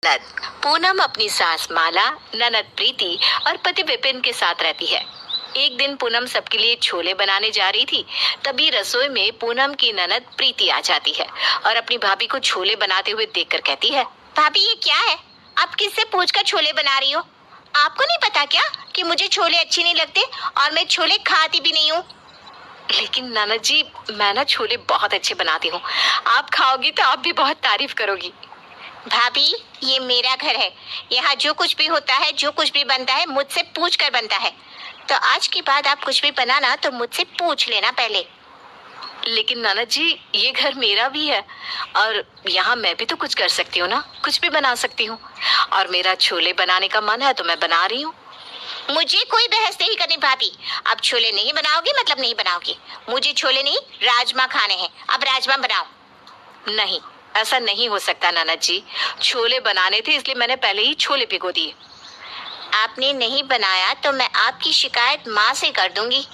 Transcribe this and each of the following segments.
ननद पूनम अपनी सास माला, ननद प्रीति और पति विपिन के साथ रहती है। एक दिन पूनम सबके लिए छोले बनाने जा रही थी। तभी रसोई में पूनम की ननद प्रीति आ जाती है और अपनी भाभी को छोले बनाते हुए देखकर कहती है, भाभी ये क्या है? आप किससे पूछकर छोले बना रही हो? आपको नहीं पता क्या कि मुझे छोले अच्छे नहीं लगते और मैं छोले खाती भी नहीं हूँ। लेकिन ननद जी, मैं ना छोले बहुत अच्छे बनाती हूँ। आप खाओगी तो आप भी बहुत तारीफ करोगी। भाभी ये मेरा घर है, यहाँ जो कुछ भी होता है, जो कुछ भी बनता है मुझसे पूछ कर बनता है। तो आज के बाद आप कुछ भी बनाना तो मुझसे पूछ लेना पहले। लेकिन ननद जी, ये घर मेरा भी है और यहाँ मैं भी तो कुछ कर सकती हूँ ना, कुछ भी बना सकती हूँ। और मेरा छोले बनाने का मन है तो मैं बना रही हूँ। मुझे कोई बहस नहीं करनी भाभी। आप छोले नहीं बनाओगी मतलब नहीं बनाओगी। मुझे छोले नहीं राजमा खाने हैं, अब राजमा बनाओ। नहीं, ऐसा नहीं हो सकता ननद जी। छोले बनाने थे इसलिए मैंने पहले ही छोले भिगो दिए। आपने नहीं बनाया तो मैं आपकी शिकायत माँ से कर दूंगी।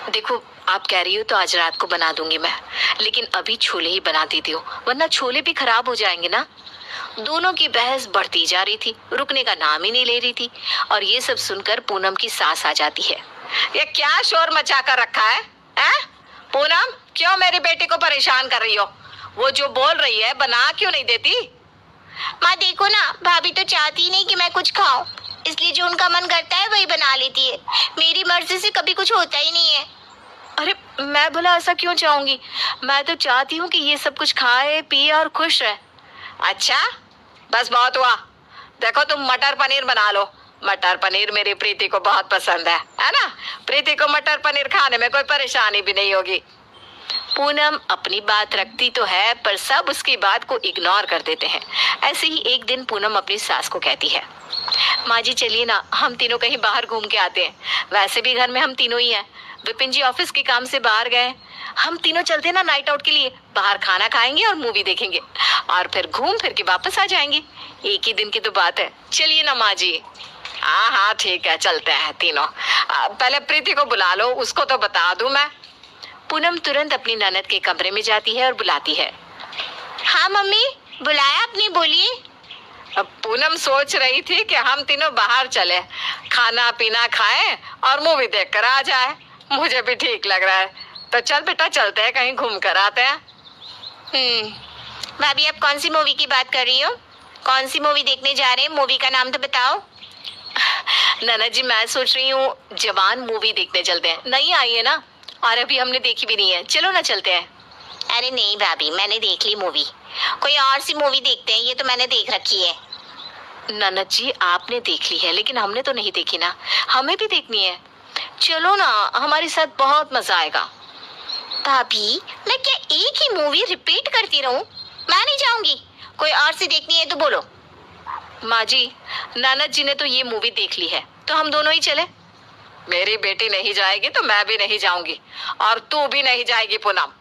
देखो, आप कह रही हो तो आज रात को बना दूंगी मैं, लेकिन अभी छोले ही बना देती हूँ, वरना छोले भी खराब हो जाएंगे ना। दोनों की बहस बढ़ती जा रही थी, रुकने का नाम ही नहीं ले रही थी। और ये सब सुनकर पूनम की सास आ जाती है। ये क्या शोर मचा कर रखा है? पूनम, क्यों मेरी बेटी को परेशान कर रही हो? वो जो बोल रही है बना क्यों नहीं देती? माँ देखो ना, भाभी तो चाहती ही नहीं कि मैं कुछ खाऊं, इसलिए जो उनका मन करता है वही बना लेती है। मेरी मर्जी से कभी कुछ होता ही नहीं है। अरे मैं भला ऐसा क्यों चाहूंगी? मैं तो चाहती हूँ कि ये सब कुछ खाए पिए और खुश रहे। अच्छा, बस बहुत हुआ। देखो, तुम मटर पनीर बना लो। मटर पनीर मेरी प्रीति को बहुत पसंद है ना? प्रीति को मटर पनीर खाने में कोई परेशानी भी नहीं होगी। पूनम अपनी बात रखती तो है, पर सब उसकी बात को इग्नोर कर देते हैं। ऐसे ही एक दिन पूनम अपनी सास को कहती है, माँ जी चलिए ना, हम तीनों कहीं बाहर घूम के आते हैं। वैसे भी घर में हम तीनों ही हैं। विपिन जी ऑफिस के काम से बाहर गए। हम तीनों चलते ना नाइट आउट के लिए। बाहर खाना खाएंगे और मूवी देखेंगे और फिर घूम फिर के वापस आ जाएंगे। एक ही दिन की तो बात है। चलिए ना माँ जी। हाँ हाँ ठीक है, चलते हैं तीनों। पहले प्रीति को बुला लो, उसको तो बता दूं मैं। पूनम तुरंत अपनी ननद के कमरे में जाती है और बुलाती है। हाँ मम्मी, बुलाया आपने, बोलिए। अब पूनम सोच रही थी कि हम तीनों बाहर चले, खाना पीना खाएं और मूवी देखकर आ जाए। मुझे भी ठीक लग रहा है, तो चल बेटा चलते हैं, कहीं घूम कर आते हैं। भाभी आप कौन सी मूवी की बात कर रही हो? कौन सी मूवी देखने जा रहे हैं? मूवी का नाम तो बताओ। ननद जी, मैं सोच रही हूँ जवान मूवी देखने चलते हैं। नई आई है ना, और अभी हमने देखी भी नहीं है। चलो ना चलते हैं। अरे नहीं भाभी, मैंने देख ली मूवी। कोई और सी मूवी देखते हैं, ये तो मैंने देख रखी है। ननद जी, आपने देख ली है लेकिन हमने तो नहीं देखी ना, हमें भी देखनी है। चलो ना, हमारे साथ बहुत मजा आएगा। भाभी मैं क्या एक ही मूवी रिपीट करती रहूं? मैं नहीं जाऊंगी। कोई और सी देखनी है तो बोलो। माँ जी, ननद जी ने तो ये मूवी देख ली है, तो हम दोनों ही चले। मेरी बेटी नहीं जाएगी तो मैं भी नहीं जाऊंगी, और तू भी नहीं जाएगी पूनम।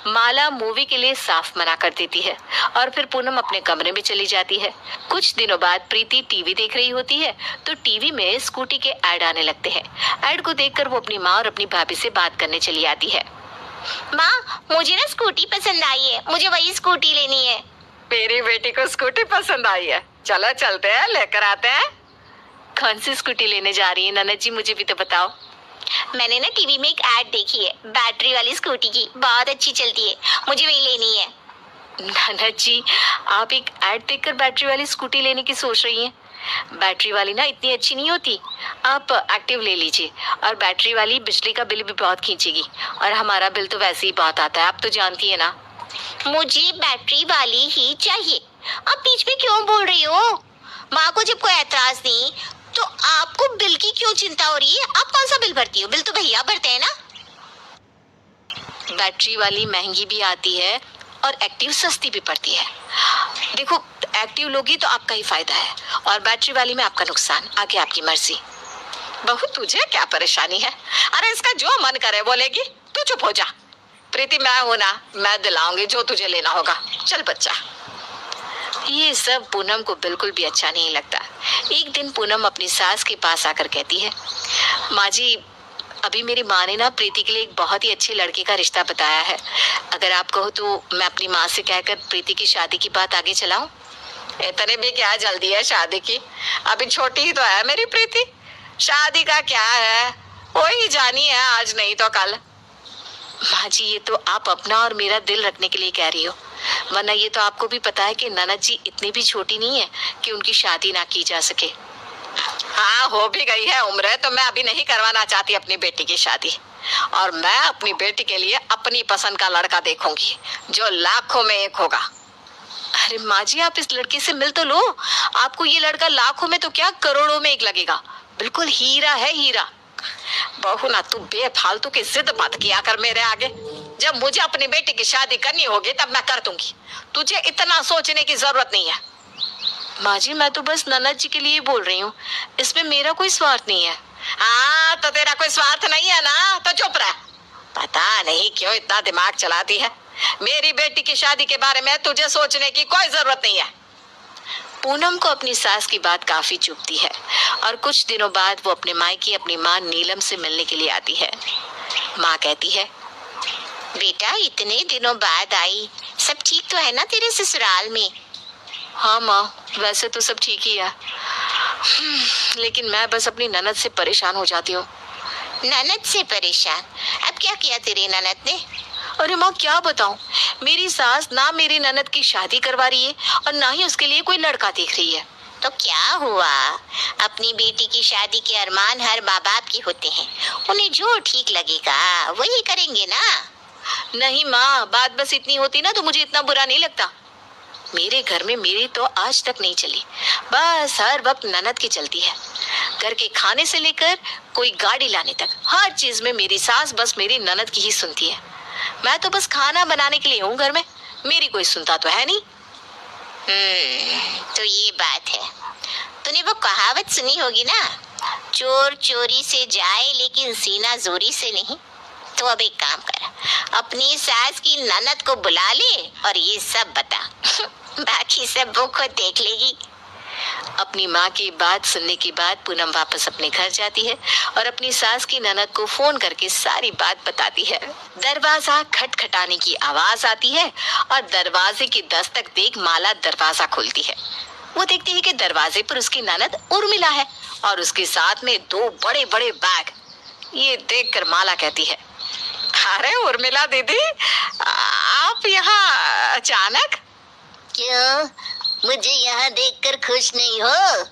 माला मूवी के लिए साफ मना कर देती है और फिर पूनम अपने कमरे में चली जाती है। कुछ दिनों बाद प्रीति टीवी देख रही होती है तो टीवी में स्कूटी के ऐड आने लगते हैं। ऐड को देखकर वो अपनी माँ और अपनी भाभी से बात करने चली आती है। माँ मुझे ना स्कूटी पसंद आई है, मुझे वही स्कूटी लेनी है। मेरी बेटी को स्कूटी पसंद आई है, चलो चलते हैं, लेकर आते हैं। कौन सी स्कूटी लेने जा रही है ननद जी, मुझे भी तो बताओ। मैंने ना टीवी में एक ऐड देखी है बैटरी वाली स्कूटी की, बहुत अच्छी चलती है, मुझे वही लेनी है। ननद जी, आप एक ऐड देखकर बैटरी वाली स्कूटी लेने की सोच रही हैं? बैटरी वाली ना इतनी अच्छी नहीं होती। आप एक्टिव ले लीजिए, और बैटरी वाली बिजली का बिल भी बहुत खींचेगी, और हमारा बिल तो वैसे ही बहुत आता है, आप तो जानती है ना। मुझे बैटरी वाली ही चाहिए। आप बीच में क्यों बोल रही हो? माँ को जब कोई एतराज नहीं तो आपको बिल की क्यों चिंता हो रही है? आप कौन सा बिल भरती हो? बिल तो भैया भरते हैं ना। बैटरी वाली महंगी भी आती है और एक्टिव सस्ती भी पड़ती है। देखो, एक्टिव लोगी तो आपका ही फायदा है, और बैटरी वाली में आपका नुकसान। आगे आपकी मर्जी। बहू, तुझे क्या परेशानी है? अरे इसका जो मन करे बोलेगी, तू चुप हो जा। प्रीति, मैं हूं ना, मैं दिलाऊंगी जो तुझे लेना होगा। चल बच्चा। ये सब पूनम को बिल्कुल भी अच्छा नहीं लगता। एक दिन पूनम अपनी सास के पास आकर कहती है, माँ जी, अभी मेरी माँ ने ना प्रीति के लिए एक बहुत ही अच्छे लड़के का रिश्ता बताया है। अगर आप कहो तो मैं अपनी माँ से कहकर प्रीति की शादी की बात आगे चलाऊं। इतने भी क्या जल्दी है शादी की? अभी छोटी ही तो है मेरी प्रीति। शादी का क्या है, वही जानी है, आज नहीं तो कल। माँ जी, ये तो आप अपना और मेरा दिल रखने के लिए कह रही हो, वरना ये तो आपको भी पता है कि ननद जी इतनी भी छोटी नहीं है कि उनकी शादी ना की जा सके। हाँ, हो भी गई है उम्र, तो मैं अभी नहीं करवाना चाहती अपनी बेटी की शादी। और मैं अपनी बेटी के लिए अपनी पसंद का लड़का देखूंगी, जो लाखों में एक होगा। अरे माँ जी, आप इस लड़के से मिल तो लो। आपको ये लड़का लाखों में तो क्या, करोड़ों में एक लगेगा। बिल्कुल हीरा है, हीरा। बहू ना, तू बेफालतू की जिद मत किया कर मेरे आगे। जब मुझे अपनी बेटी की शादी करनी होगी तब मैं कर दूंगी, तुझे इतना सोचने की जरूरत नहीं है। माँ जी, मैं तो बस ननद जी के लिए बोल रही हूँ, इसमें मेरा कोई स्वार्थ नहीं है। हाँ, तो तेरा कोई स्वार्थ नहीं है ना, तो चुप रह। पता नहीं क्यों इतना दिमाग चलाती है। मेरी बेटी की शादी के बारे में तुझे सोचने की कोई जरूरत नहीं है। पूनम को अपनी सास की बात काफी चुभती है और कुछ दिनों बाद वो अपने मायके अपनी माँ नीलम से मिलने के लिए आती है। माँ कहती है, बेटा इतने दिनों बाद आई, सब ठीक तो है ना तेरे ससुराल में? हाँ माँ, वैसे तो सब ठीक ही है, लेकिन मैं बस अपनी ननद से परेशान हो जाती हूँ। ननद से परेशान? अब क्या किया तेरी ननद ने? अरे माँ, क्या बताऊँ, मेरी सास ना मेरी ननद की शादी करवा रही है और ना ही उसके लिए कोई लड़का देख रही है। तो क्या हुआ? अपनी बेटी की शादी के अरमान हर माँ बाप के होते हैं, उन्हें जो ठीक लगेगा वही करेंगे ना। नहीं माँ, बात बस इतनी होती ना तो मुझे इतना बुरा नहीं लगता। मेरे घर में मेरी तो आज तक नहीं चली, बस हर वक्त ननद की चलती है। घर के खाने से लेकर कोई गाड़ी लाने तक हर चीज में मेरी सास बस मेरी ननद की ही सुनती है। मैं तो बस खाना बनाने के लिए हूँ घर में, मेरी कोई सुनता तो है नहीं। तो ये बात है। तूने वो कहावत सुनी होगी ना, चोर चोरी से जाए लेकिन सीना जोरी से नहीं। तो अब एक काम कर, अपनी सास की ननद को बुला ले और ये सब बता। बाकी सब वो खुद देख लेगी। अपनी माँ की बात सुनने के बाद पूनम वापस अपने घर जाती है और अपनी सास की ननद को फोन करके सारी बात बताती है। दरवाजा खटखटाने की आवाज आती है और दरवाजे की दस्तक देख माला दरवाजा खोलती है। वो देखती है कि दरवाजे पर उसकी ननद उर्मिला है और उसके साथ में 2 बड़े बड़े बैग। ये देखकर माला कहती है, अरे उर्मिला दीदी, आप यहाँ अचानक? क्यों, मुझे यहाँ देखकर खुश नहीं हो?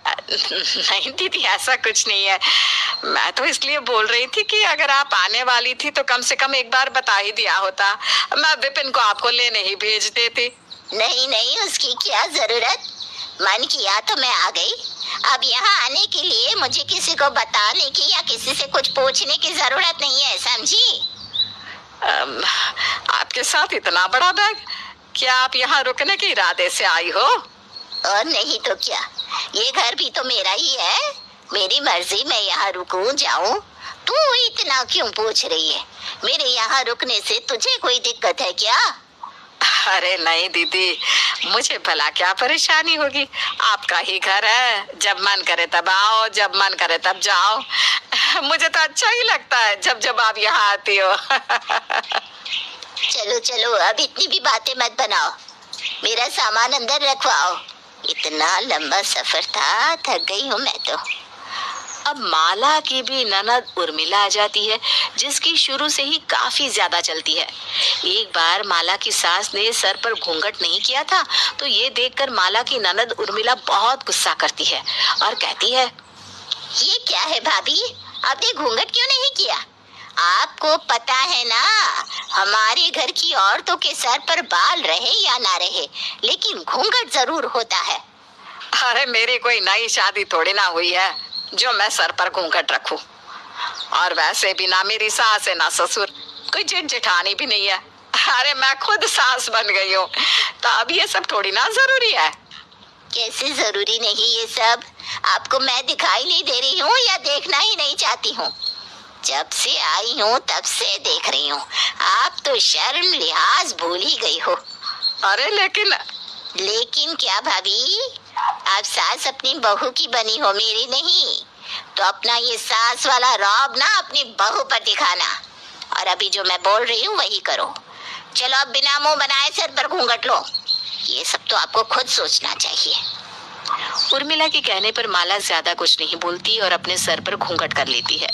नहीं दीदी, ऐसा कुछ नहीं है। मैं तो इसलिए बोल रही थी कि अगर आप आने वाली थी तो कम से कम एक बार बता ही दिया होता, मैं विपिन को आपको लेने ही भेज देती। नहीं नहीं, उसकी क्या जरूरत, मन किया तो मैं आ गई। अब यहाँ आने के लिए मुझे किसी को बताने की या किसी से कुछ पूछने की जरूरत नहीं है, समझी? आपके साथ इतना बड़ा बैग, क्या आप यहाँ रुकने के इरादे से आई हो? और नहीं तो क्या, ये घर भी तो मेरा ही है, मेरी मर्जी मैं यहाँ रुकूं जाऊं। तू इतना क्यों पूछ रही है? मेरे यहाँ रुकने से तुझे कोई दिक्कत है क्या? अरे नहीं दीदी, मुझे भला क्या परेशानी होगी, आपका ही घर है, जब मन करे तब आओ, जब मन करे तब जाओ। मुझे तो अच्छा ही लगता है जब जब आप यहाँ आती हो। चलो चलो, अब इतनी भी बातें मत बनाओ, मेरा सामान अंदर रखवाओ। इतना लंबा सफर था, थक गई हूँ मैं तो। अब माला की भी ननद उर्मिला आ जाती है, जिसकी शुरू से ही काफी ज्यादा चलती है। एक बार माला की सास ने सर पर घूंघट नहीं किया था, तो ये देखकर माला की ननद उर्मिला बहुत गुस्सा करती है और कहती है, ये क्या है भाभी, आपने घूंघट क्यों नहीं किया? आपको पता है ना, हमारे घर की औरतों के सर पर बाल रहे या ना रहे, लेकिन घूंघट जरूर होता है। अरे मेरी कोई नई शादी थोड़ी ना हुई है जो मैं सर पर घूंघट रखूं। और वैसे भी ना मेरी सास है ना ससुर, कोई जेठ जेठानी भी नहीं है। अरे मैं खुद सास बन गई हूँ, तो अब ये सब थोड़ी ना जरूरी है। कैसे जरूरी नहीं ये सब? आपको मैं दिखाई नहीं दे रही हूँ या देखना ही नहीं चाहती हूँ? जब से आई हूँ तब से देख रही हूँ, आप तो शर्म लिहाज भूल ही गई हो। अरे लेकिन क्या भाभी, आप सास अपनी बहू की बनी हो, मेरी नहीं। तो अपना ये सास वाला रौब ना अपनी बहू पर दिखाना, और अभी जो मैं बोल रही हूँ वही करो। चलो अब बिना मुंह बनाए सर पर घूंघट लो। ये सब तो आपको खुद सोचना चाहिए। उर्मिला के कहने पर माला ज्यादा कुछ नहीं बोलती और अपने सर पर घूंघट कर लेती है।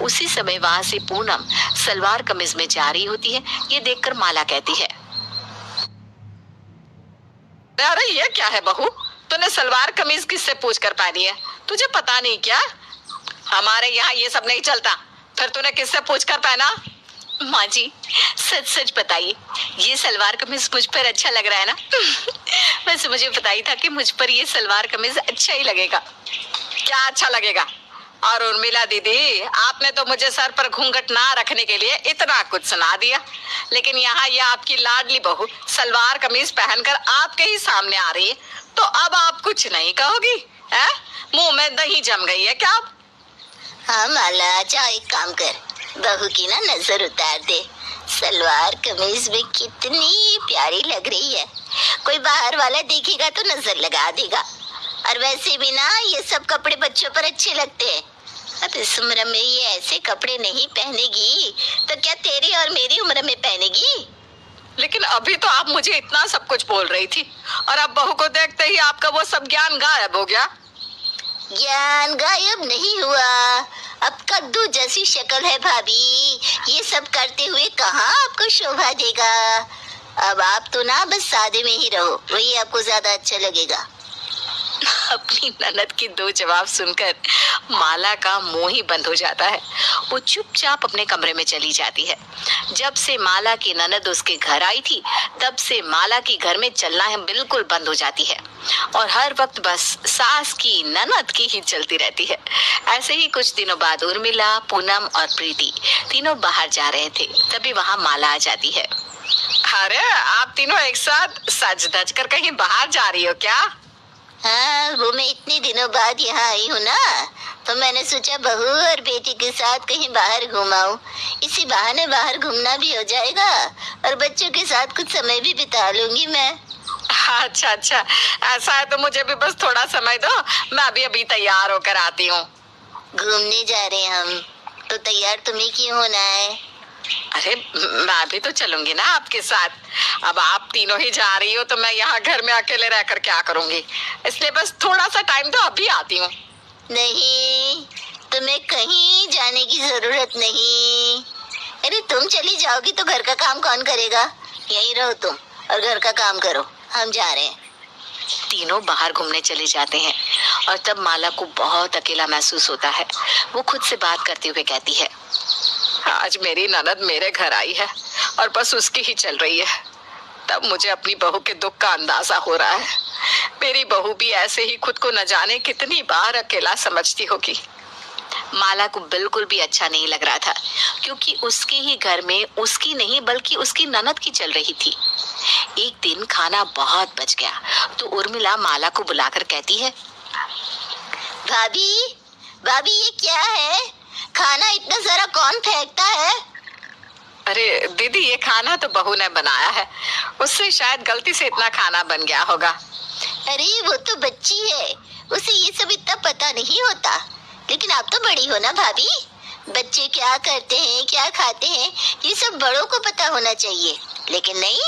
उसी समय वहां से पूनम सलवार कमीज में जा रही होती है। ये देखकर माला कहती है, अरे ये क्या है बहू, तूने सलवार कमीज किससे पूछ कर पहनी है? तुझे पता नहीं क्या? हमारे यहाँ ये सब नहीं चलता। फिर तूने किससे पूछ कर पहना? माँ जी सच सच बताइए, ये सलवार कमीज मुझ पर अच्छा लग रहा है ना? वैसे मुझे पता ही था कि मुझ पर ये सलवार कमीज अच्छा ही लगेगा। क्या अच्छा लगेगा? और उर्मिला दीदी, आपने तो मुझे सर पर घूंघट ना रखने के लिए इतना कुछ सुना दिया, लेकिन यहाँ ये आपकी लाडली बहू सलवार कमीज पहनकर आपके ही सामने आ रही है, तो अब आप कुछ नहीं कहोगी? है मुंह में दही जम गई है क्या अब? हाँ माला, जा एक काम कर, बहू की ना नजर उतार दे। सलवार कमीज में कितनी प्यारी लग रही है, कोई बाहर वाला देखेगा तो नजर लगा देगा। और वैसे भी ना ये सब कपड़े बच्चों पर अच्छे लगते हैं। अब इस उम्र में ये ऐसे कपड़े नहीं पहनेगी तो क्या तेरी और मेरी उम्र में पहनेगी? लेकिन अभी तो आप मुझे इतना सब कुछ बोल रही थी, और अब बहू को देखते ही आपका वो सब ज्ञान गायब हो गया। ज्ञान गायब नहीं हुआ, अब कद्दू जैसी शक्ल है भाभी, ये सब करते हुए कहाँ आपको शोभा देगा। अब आप तो ना बस सादे में ही रहो, वही आपको ज्यादा अच्छा लगेगा। अपनी ननद की दो जवाब सुनकर माला का मुंह ही बंद हो जाता है। वो चुपचाप अपने कमरे में चली जाती है। जब से माला की ननद उसके घर आई थी, तब से माला की घर में चलना है बिल्कुल बंद हो जाती है और हर वक्त बस सास की ननद की ही चलती रहती है। ऐसे ही कुछ दिनों बाद उर्मिला, पूनम और प्रीति तीनों बाहर जा रहे थे, तभी वहाँ माला आ जाती है। अरे आप तीनों एक साथ सज धज कर कहीं बाहर जा रही हो क्या? हाँ, वो मैं इतने दिनों बाद यहाँ आई हूँ ना, तो मैंने सोचा बहू और बेटी के साथ कहीं बाहर घुमाऊं। इसी बहाने बाहर घूमना भी हो जाएगा और बच्चों के साथ कुछ समय भी बिता लूंगी मैं। अच्छा अच्छा, ऐसा है तो मुझे भी बस थोड़ा समय दो, मैं अभी तैयार होकर आती हूँ। घूमने जा रहे हैं हम, तो तैयार तुम्हें क्यों होना है? अरे मैं भी तो चलूंगी ना आपके साथ। अब आप तीनों ही जा रही हो तो मैं यहाँ घर में अकेले रहकर क्या करूंगी, इसलिए बस थोड़ा सा टाइम दो, अभी आती हूँ। नहीं, तुम्हें कहीं जाने की जरूरत नहीं। अरे तुम चली जाओगी तो घर का काम कौन करेगा? यहीं रहो तुम और घर का काम करो, हम जा रहे हैं। तीनों बाहर घूमने चले जाते हैं और तब माला को बहुत अकेला महसूस होता है। वो खुद से बात करते हुए कहती है, आज मेरी ननद मेरे घर आई है और बस उसकी ही चल रही है। तब मुझे अपनी बहू के दुख का अंदाजा हो रहा है। मेरी बहू भी ऐसे ही खुद को न जाने कितनी बार अकेला समझती होगी। माला को बिल्कुल भी अच्छा नहीं लग रहा था, क्योंकि उसके ही घर में उसकी नहीं बल्कि उसकी ननद की चल रही थी। एक दिन खाना बहुत बच गया तो उर्मिला माला को बुलाकर कहती है, भाभी, भाभी ये क्या है? खाना इतना सारा कौन फेंकता है? अरे दीदी, ये खाना तो बहू ने बनाया है, उससे शायद गलती से इतना खाना बन गया होगा। अरे वो तो बच्ची है, उसे ये सब इतना पता नहीं होता। लेकिन आप तो बड़ी हो ना भाभी, बच्चे क्या करते हैं, क्या खाते हैं, ये सब बड़ों को पता होना चाहिए। लेकिन नहीं,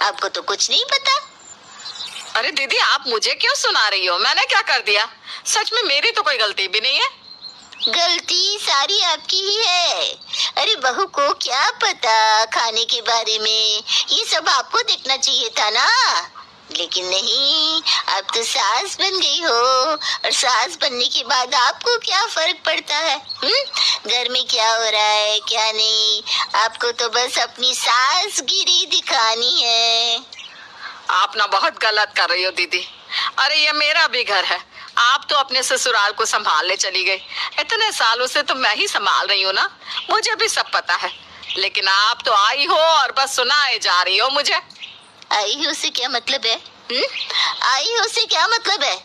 आपको तो कुछ नहीं पता। अरे दीदी, आप मुझे क्यों सुना रही हो? मैंने क्या कर दिया? सच में मेरी तो कोई गलती भी नहीं है। गलती सारी आपकी ही है। अरे बहू को क्या पता खाने के बारे में, ये सब आपको देखना चाहिए था ना। लेकिन नहीं, आप तो सास बन गई हो और सास बनने के बाद आपको क्या फर्क पड़ता है? घर में क्या हो रहा है क्या नहीं, आपको तो बस अपनी सासगिरी दिखानी है। आप ना बहुत गलत कर रही हो दीदी। अरे ये मेरा भी घर है, आप तो अपने ससुराल को संभालने चली गई। इतने सालों से तो मैं ही संभाल रही हूँ ना, मुझे भी सब पता है। लेकिन आप तो आई हो और बस सुनाए जा रही हो मुझे। आई हो से क्या मतलब है? आई हो से क्या मतलब है?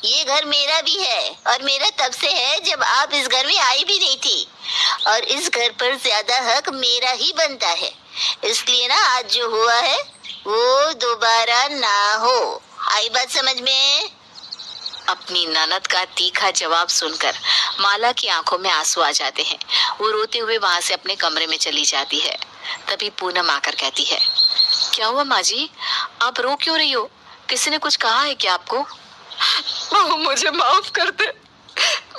ये घर मेरा भी है और मेरा तब से है जब आप इस घर में आई भी नहीं थी, और इस घर पर ज्यादा हक मेरा ही बनता है। इसलिए ना आज जो हुआ है वो दोबारा ना हो। आई बात समझ में? अपनी ननद का तीखा जवाब सुनकर माला की आंखों में आंसू आ जाते हैं। वो रोते हुए वहां से अपने कमरे में चली जाती है। तभी पूनम आकर कहती है, क्या हुआ माँ जी, आप रो क्यों रही हो? किसी ने कुछ कहा है क्या आपको? बहू मुझे माफ कर दे,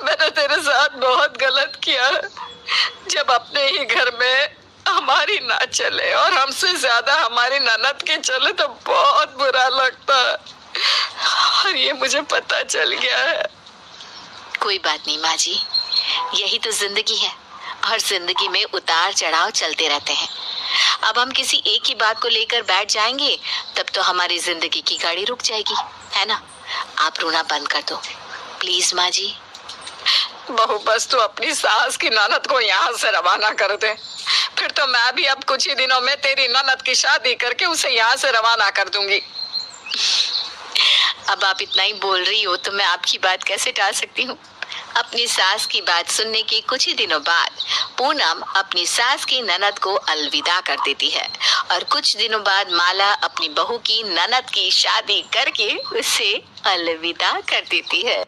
मैंने तेरे साथ बहुत गलत किया है। जब अपने ही घर में हमारी ना चले और हमसे ज्यादा हमारी ननद के चले तो बहुत बुरा लगता है, और ये मुझे पता चल गया है। कोई बात नहीं माँ जी, यही तो जिंदगी है और जिंदगी में उतार चढ़ाव चलते रहते हैं। अब हम किसी एक ही बात को लेकर बैठ जाएंगे तब तो हमारी जिंदगी की गाड़ी रुक जाएगी, है ना? आप रोना बंद कर दो प्लीज माँ जी। बहू बस तू अपनी सास की ननद को यहाँ से रवाना कर दे, फिर तो मैं भी अब कुछ ही दिनों में तेरी ननद की शादी करके उसे यहाँ से रवाना कर दूंगी। अब आप इतना ही बोल रही हो तो मैं आपकी बात कैसे टाल सकती हूँ? अपनी सास की बात सुनने के कुछ ही दिनों बाद पूनम अपनी सास की ननद को अलविदा कर देती है और कुछ दिनों बाद माला अपनी बहू की ननद की शादी करके उसे अलविदा कर देती है।